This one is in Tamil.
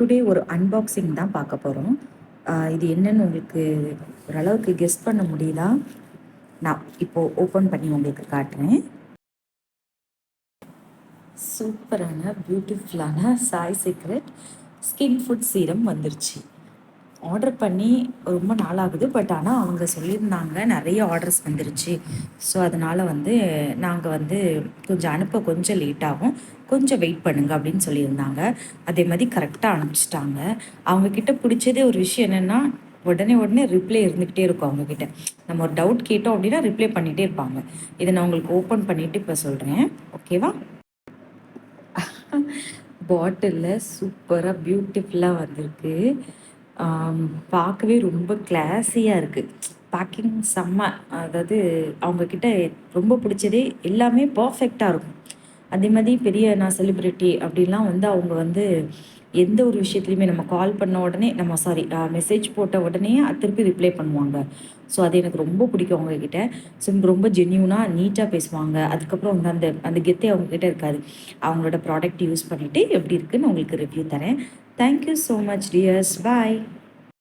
டுடே ஒரு அன்பாக்சிங் தான் பார்க்க போகிறோம். இது என்னன்னு உங்களுக்கு ஓரளவுக்கு கெஸ் பண்ண முடியுதா? நான் இப்போது ஓப்பன் பண்ணி உங்களுக்கு காட்டுறேன். சூப்பரான பியூட்டிஃபுல்லான Sai secret skin food serum வந்துருச்சு. ஆர்டர் பண்ணி ரொம்ப நாள் ஆகுது. பட் ஆனால் அவங்க சொல்லியிருந்தாங்க நிறைய ஆர்டர்ஸ் வந்துருச்சு. ஸோ அதனால் நாங்கள் கொஞ்சம் அனுப்ப கொஞ்சம் லேட் ஆகும், கொஞ்சம் வெயிட் பண்ணுங்க அப்படின்னு சொல்லியிருந்தாங்க. அதே மாதிரி கரெக்டாக அனுப்பிச்சிட்டாங்க. அவங்கக்கிட்ட பிடிச்சதே ஒரு விஷயம் என்னென்னா, உடனே ரிப்ளை இருந்துக்கிட்டே இருக்கும் அவங்கக்கிட்ட. நம்ம ஒரு டவுட் கேட்டோம் அப்படின்னா ரிப்ளை பண்ணிகிட்டே இருப்பாங்க. இதை நான் உங்களுக்கு ஓப்பன் பண்ணிவிட்டு இப்போ சொல்கிறேன், ஓகேவா? பாட்டிலில் சூப்பராக பியூட்டிஃபுல்லாக வந்திருக்கு. பார்க்கவே ரொம்ப கிளாஸியாக இருக்குது. பேக்கிங் செம்ம. அதாவது அவங்கக்கிட்ட ரொம்ப பிடிச்சதே எல்லாமே பர்ஃபெக்டாக இருக்கும். அதே மாதிரி பெரிய நான் செலிப்ரிட்டி அப்படிலாம் அவங்க எந்த ஒரு விஷயத்துலையுமே நம்ம கால் பண்ண உடனே மெசேஜ் போட்ட உடனே திருப்பி ரிப்ளை பண்ணுவாங்க. ஸோ அது எனக்கு ரொம்ப பிடிக்கும் அவங்கக்கிட்ட. ஸோ ரொம்ப ஜென்யூனாக நீட்டாக பேசுவாங்க. அதுக்கப்புறம் அந்த அந்த கெத்தே அவங்கக்கிட்ட இருக்காது. அவங்களோட ப்ராடக்ட் யூஸ் பண்ணிவிட்டு எப்படி இருக்குன்னு உங்களுக்கு ரிவ்யூ தரேன். Thank you so much dears. பாய்.